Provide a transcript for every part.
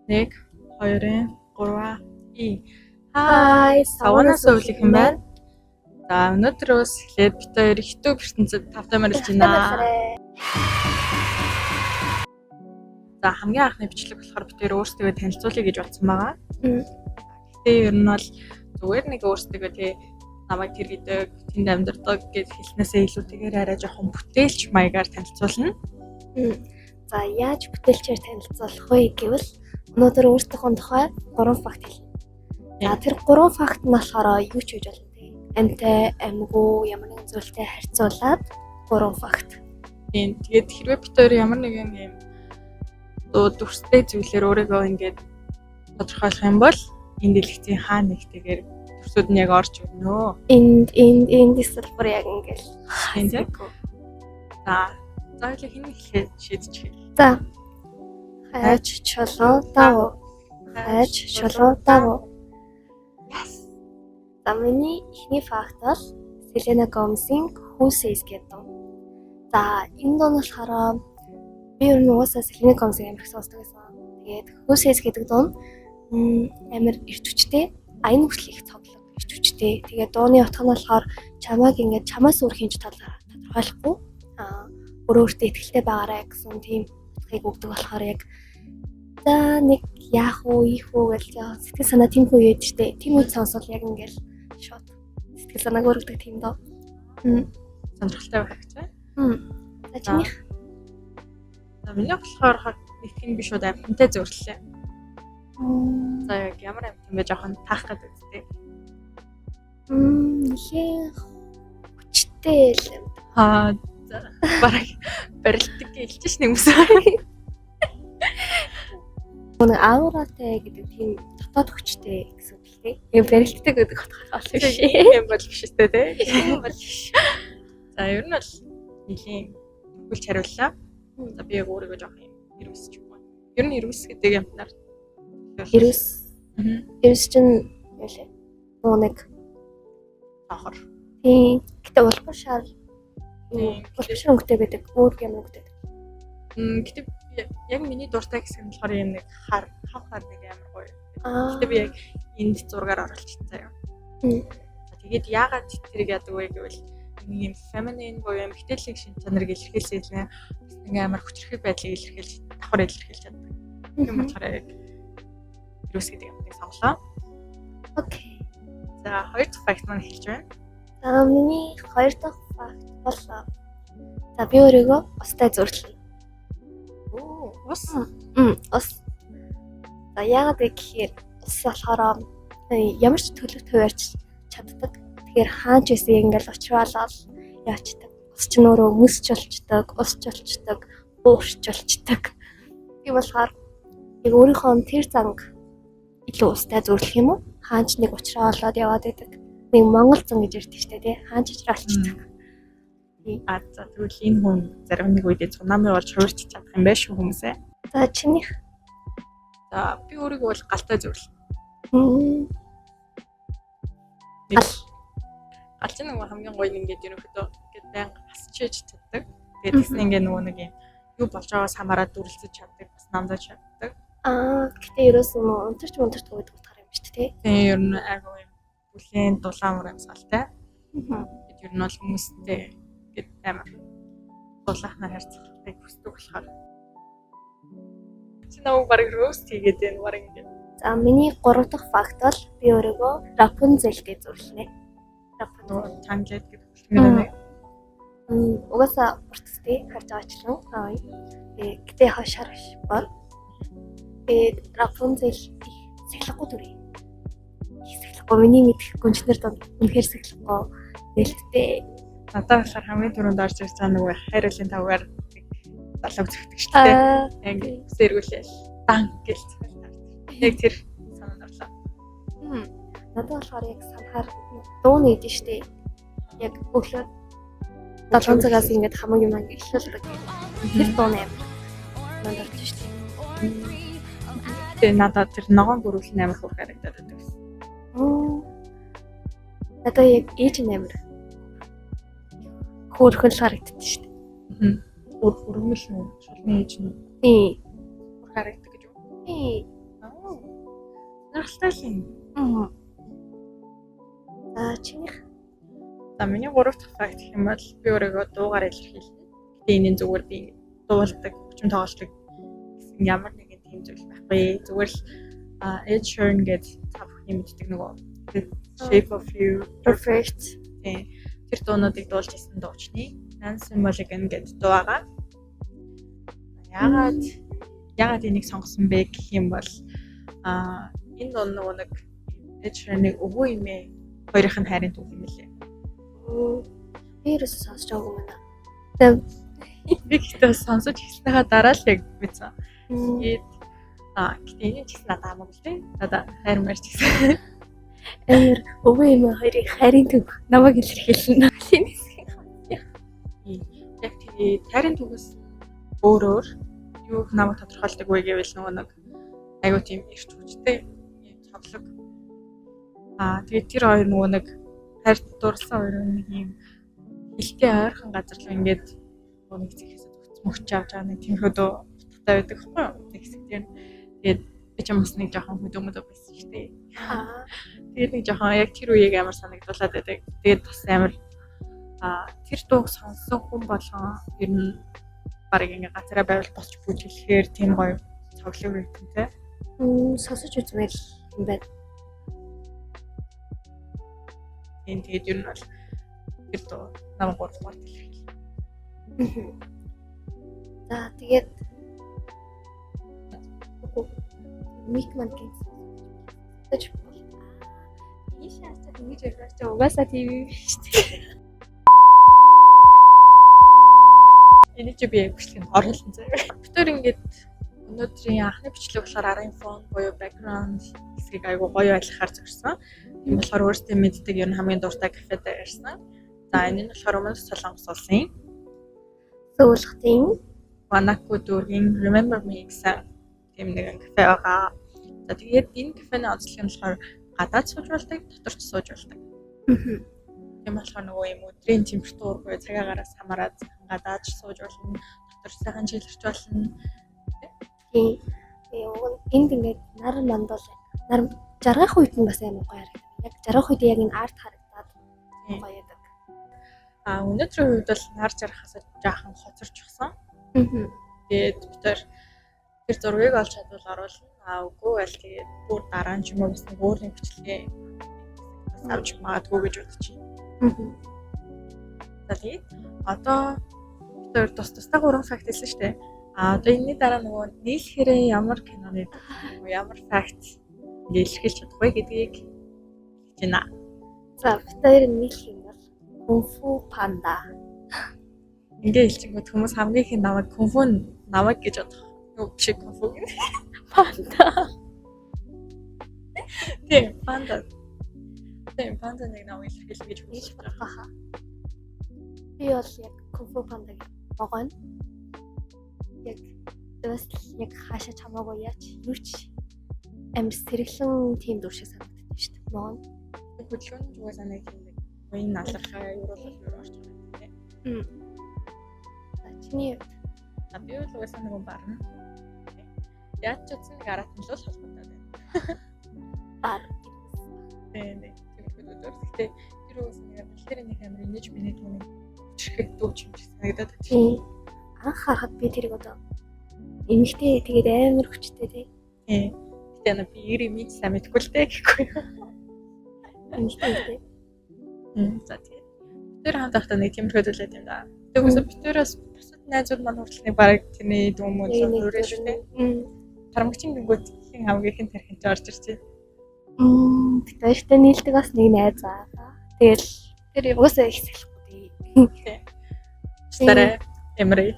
1 2 3 и Hi, савнаас өвлөх юм байна. За өнөөдрөөс эхлээд бид хоёр YouTube ертөнцид тавтай морилж байна. За хамгийн анхны бичлэг болохоор бид хоёр өөрсдөө танилцуулъя гэж бодсон байгаа. Гэтэ ер нь бол зүгээр нэг өөрсдөө тий намайг тэр гэдэг, тэнд амьдардаг гэж хэлснээсээ илүүтэйгээр арай жоохон бүтээлч маягаар танилцуулна. За яаж бүтээлчээр танилцуулах вэ гэвэл өнөөдөр өөрсдийнхөө тухай 3 факт хэлнэ. За тэр 3 факт нь болохоор юу ч гэж болно тий. Амьтай, амьгүй, ямар нэгэн зүйлтэй харьцуулаад 3 факт. Тийм. Тэгээд хэрвээ бид хоёр ямар нэгэн юм дүрстэй зүйлээр өөрийгөө ингээд тодорхойлох юм бол энэ дэлгэцийн хаа нэгтэйгээр дүрсүүд нь яг орж ирнэ. Энд эсвэл яг ингээл. Тийм. За заавал хин хэлээд шийдчих. За. Хайч чулуу дав. Хайч чулуу дав. За миний эхний факт бол Selena Gomez-ийн Who Says гэдэг. За энэ дуу нь болохоор би ер нь угаасаа Selena Gomez-ийг амар их сонсдог байсан. Тэгээд Who Says гэдэг дуу нь амар эрт хүчтэй, аян хүртэл их цоглог эрт хүчтэй. Тэгээд дууны утга нь болохоор чамайг ингээд чамаас өөр хинж тодорхойлохгүй өөрөөсөө ихтэй байгаарай гэсэн тийм утгыг өгдөг болохоор яг за нэг яах уу, ийх үү гэж сэтгэл санаа тийм хүү яд штэ. Тийм үед сонсвол яг ингээл шууд сэтгэл санааг өргөдөг тийм доо. Сонирхолтой байх гэж байна. За чинийх. За миний болохоор нэг юм биш удаа амттай зөвөрлөлээ. За яг ямар амт юм бэ жоохон таах гэдэг үстэй. Нэхээ хүчтэй л. Бараг барилдаг хэлж ш нэг юмсаа. Нэг ауратай гэдэг тийм дотоод хүчтэй гэсэн үг тийм. Яг барилддаг гэдэг утгаар олсон биш. Тийм бол биш үстэй тий. Тийм бол биш. За ер нь бол нэлийн хүлж хариуллаа. За би яг өөрийгөө жоох юм ирвэсч байна. Ер нь ирвэс гэдэг юмнаар ирвэс. Ирвэс чинь юу лээ? Нэг тохор. Тийм. Гэтэ улбар шар. Улбар шар өнгөтэй байдаг. Өөр юм өнгөтэй. Гэтэ яг миний дуртай хэсэг нь болохоор юм нэг хар нэг амар гоё. Гэтэ би яг энд зургаар оруулчихсан заяа. Тэгээд яагаад тэрийг яадаг вэ гэвэл нэг юм feminine буюу эмэгтэйлийн шин чанарыг илэрхийлсэн нэг амар хүчрхэг байдлыг илэрхийлж давхар илэрхийлж чаддаг. Тийм болохоор яг юус гэдэг юмыг сонглоо. Окей. За хоёр дахь факт маань хэлж байна. За миний хоёр дахь факт бол за би өөрийгөө устай зөрлөлнө. Ус. Ус. За яагаад вэ гэхээр ус болохоор ямар ч төлөв хуваарч чаддаг. Тэгэхээр хаач байсан ингээл уучраалал яачдаг. Ус ч нөрөө мөсч болчдаг, усч болчдаг, уурч болчдаг. Тийм болохоор яг өөрийнхөө тэр занг илүү устай зөрлөх юм уу? Хаач нэг уучраалаад яваад байдаг. Нэг Монгол зан гэж ярьдаг шүү дээ, тий. Хаач уучраалчдаг. За тэгвэл энэ хүн зарим нэг үедээ цунами болж хуурч чадах юм байна шүү хүмүүсээ. За чинийх. За би өөрийгөө бол галтай зөвлөн. Галч нэг хамгийн гоё нь ингээд ерөнхийдөө ингээд баян хасчиж чаддаг. Тэгээд тэгсэн ингээд нөгөө нэг юм юу болж байгаас хамаараад дүрлцэж чаддаг, бас намдаж чаддаг. Гэтээ ерөөсөө унтарч байдаг утгаар юм шүү дээ, тий. Тийм ер нь айгуу юм бүлийн дулаан урамсгалтай. Ер нь бол хүмүүстэй гэд амар дулаахнаар харьцахыг хүсдэг болохоор. Чи намайг барыг рост хийгээд байна барыг ингээд. За миний 3 дахь факт бол би өөрийгөө Rapunzel-тэй зурланэ. Rapunzel танглед гэдэг хэлмээр байна. Угаасаа уртстэй харж байгаачлан. Гэтээ хашаар биш бол. Rapunzel сэглэхгүй дүрээ. Сэглэхгүй миний мэдэх гүнжнэр донд үнэхээр сэглэхгүй нэлттэй. Надад болохоор хамгийн түрүүнд орж ирж байгаа нэг хайруулын тавгаар залуу зөгтөг шүү дээ. Ингээд сэргүүлээл дан гэж цагаалтай. Яг тэр санаанд орлоо. Надад болохоор яг санахаар дуу нэгдэж штэ. Яг өглөө 7 цагаас ингээд хамаг юм эхлүүлдэг. Тэр дуу нэм. Надад орж штэ. Тэгээ надад тэр ногоон бүрүүл амар хург харагдаад байдаг. Надад яг ээж амар хөөрхөн харагддаг шүү дээ. Өргөмөл шулны ээж нь. Тийм. харагддаг гэж үү? Тий. Наралтай л юм. Чинийх. За миний 3 дахь факт гэх юм бол би өөрийгөө дуугаар илэрхийлнэ. Гэтэ энэ зүгээр би дуулдаг, хүчин тоглолтыг гэсэн ямар нэгэн тийм зүйл байхгүй. Зүгээр л Ed Sheeran гэдэг та бүхний мэддэг нөгөө Shape of You, Perfect. Тэр дуунуудыг дуулж ирсэн дуучны Nancy Mulligan гэдэг дуу байгаа. Яагаад энийг сонгосон бэ гэх юм бол энэ дуу нөгөө нэг Ed Sheeran-ыг өвөө эмээ хоёрын хайрын түүх юм лээ. Би ерөөсөө сонсож байгаагүй юм байна. Би гэхдээ сонсож ирснийхаа дараа л яг мэдсэн. Тэгээд гэтээ энэ ч гэсэн надад амаг л дээ. Надад хайр марч гэсэн. Өвөө эмээ хоёрын хайрын түүх намайг илэрхийлнэ. Яг тэгээд хайрын түүхээс өөрөөр юу их намайг тодорхойлдог вэ гэвэл нөгөө нэг айгуу тийм ирч хүчтэй юм цоглог. Тэгээд тэр хоёр нөгөө нэг хайр дурласан хоёр нэг юм хилтэй ойрхон газар л ингээд нөгөө нэг зэхээс мөгч авч байгаа нэг тийм хөдөө утгатай байдаг хгүй юу? Нэг хэсэг дээр. Тэгээд би ч бас нэг жоохон хөдөөмөдөө байсан шүү дээ. Тэгээд нэг жоохон яг тэр үеийг амар санагдуулаад байдаг. Тэгээд бас амар тэр дууг сонссон хүн болгон ер нь барыг ингээ газараа байвал босч бүжиглэхээр тийм гоё цоглог өгсөн те. Сонсож үзмээр юм байна. Тэгээд ер нь бол тэр дуу намайг гурваар дэлгэрхийлээ. За тэгээд Мик Манкин тач ийшээс ингэж ярьж угаасаа тийм юм шүү дээ. Энэ чи би бичлэгэнд оруулсан заяа. Бид ингээд өнөөдрийн анхны бичлэг болохоор арын фон буюу background хэсгийг айгуу гоё ойлгохаар зорьсон. Тийм болохоор өөртөө мэддэг ер нь хамгийн дуртай кафед ярьсан. За энэ нь болохоор өмнө Солонгос улсын Суулгатын Wanaku дүүргийн Remember Me гэсэн тийм нэгэн кафе байгаа. За тэгээд энэ кафений онцлог нь болохоор гадаад сууж болдог, дотор ч сууж болдог. Тийм болохоор нөгөө юм өдрийн температур буюу цагаагаараас хамаарат гадаад сууж болно, дотор сайхан жилэрч болно. Тийм. Энд ингээд нар мандал нар жаргах үед нь бас амар гоё харагдав. Яг жаргах үед яг энэ арт харагдаад гоё байдаг. Өнөөдрийн үед бол нар жаргахаас жаахан хоцорчихсан. Тэгээд бид тэр зургийг олж чадвал оруулна. Үгүй бол тэгээд бүр дараа нь ч юм уу бас нэг өөр нэг бичлэгээ бас авч магадгүй гэж бодож байна. За тэгээд одоо бид тусдаа 3 факт хэлсэн шүү дээ. Одоо энэний дараа нөгөө нийлэхээрээ ямар киноны ямар факт илэрхийлж чадах вэ гэдгийг хэлж байна. За бид хоёр нийлэх юм бол Кунфу Панда. Ингээ хэлчихэнгүүт хүмүүс хамгийн их намайг кунфу намайг гэж бодох. Юу биш кунфу гэх. Панда. Тийм панда. Тийм панда нэг намайг илэрхийлэх гэж хүсэж байгаа. Би бол яг Кунфу Пандаг богоно. Яг дэвс яг хаашаа чамаагүй яач юу ч амс сэрэглэн тийм дүр шиг санагддаг шүү дээ. Богоно. Хөдөлгөөний зүгээс нэг юм уян налархаа юу орж байгаа юм. За чиний би бол угаасаа нэг барна. Яаж ч утсан нэг аратан л холбоотой байна. Бар. Тийм. Тэгэхдээ тэр угаасаа нэг бэлтэрийн нэг амир инеж миний түүний хүчрэхэд дүүч юм шиг санагдаад байна. Анх харахад би тэрийг одоо эмэгтэй тэгээд амар хүчтэй тий. Тийм. Гэтэ би ирээ минь сайн мэдгүй л дээ гэхгүй. Эмэгтэй. За тийм. Тэр хамт ахтаа нэг тиймэрхүү зүйлээд юм да. Тэгвэл битүүрээс бусад найзууд маань хүртэл нэг бараг тэрний дүүмүүд өөрөөс шүү дээ. Тарамгчин гингүүд хин хамгийн тархинд орж ирчихэ. Тэгтээ нийлдэг бас нэг найз байгаа. Тэгэл тэр уусаа их салахгүй. Тийм. Старэ эмрэ.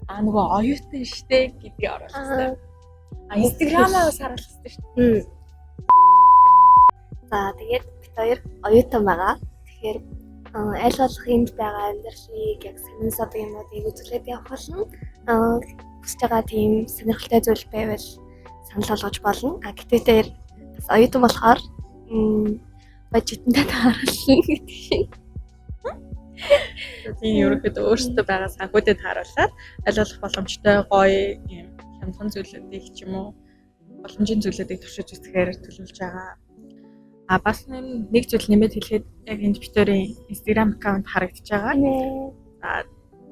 Нөгөө оюутан штэ гэдгийг оруулсан. Инстаграмаас харуулсан шүү дээ. За тэгээд бид хоёр оюутан байгаа. Тэгэхээр аль болох энд байгаа амьдралыг яг сонин сод юмнуудыг үзүүлээд явах болно. Хүсэж байгаа тийм сонирхолтой зүйл байвал санал болгож болно. Гэтээ тэр бас оюутан болохоор бажеттай тааруулна гэдэг шиг. монголчуудын ерөнхийдөө өөрсдөө байгаа санхүүдэд тааруулаад аль болох боломжтой гоё юм хямдхан зүйлүүдийг ч юм уу боломжийн зүйлүүдийг туршиж үзэхээр төлөвлөж байгаа. Бас нэг зүйл нэмээд хэлэхэд яг энд битүүрийн Instagram аккаунт харагдаж байгаа.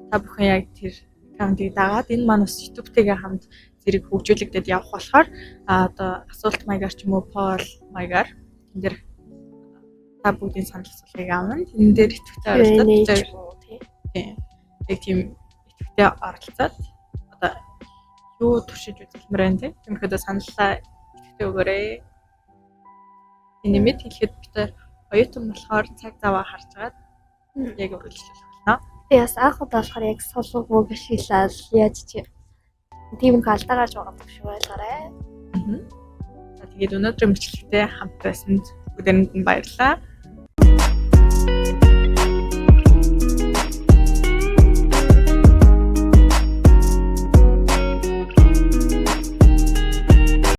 Та бүхэн яг тэр аккаунтыг дагаад энэ маань бас YouTube-тэйгээ хамт зэрэг хөгжүүлэгдээд явах болохоор одоо асуулт маягаар ч юм уу poll маягаар энэ дэр та бүгдийн санал асуултыг авна. Энэ дээр идэвхтэй оролцоод тийм. Яг тийм идэвхтэй оролцоод одоо юу туршиж үзэлмээр байна тийм. Тиймэрхүү саналаа идэвхтэй өгөөрэй. Энэ мэд хэлэхэд бид оюутан болохоор цаг заваа харж агаад яг үргэлжлүүлэх болно. Яс анх удаа болохоор яг сулууг мөг ашиглаад яаж чи тийм алдаа гарч байгаа юм шиг байлгаарай. За тэгээд өнөөдрийн мэдлэгтэй хамт байсанд бүгдэнд нь баярлалаа.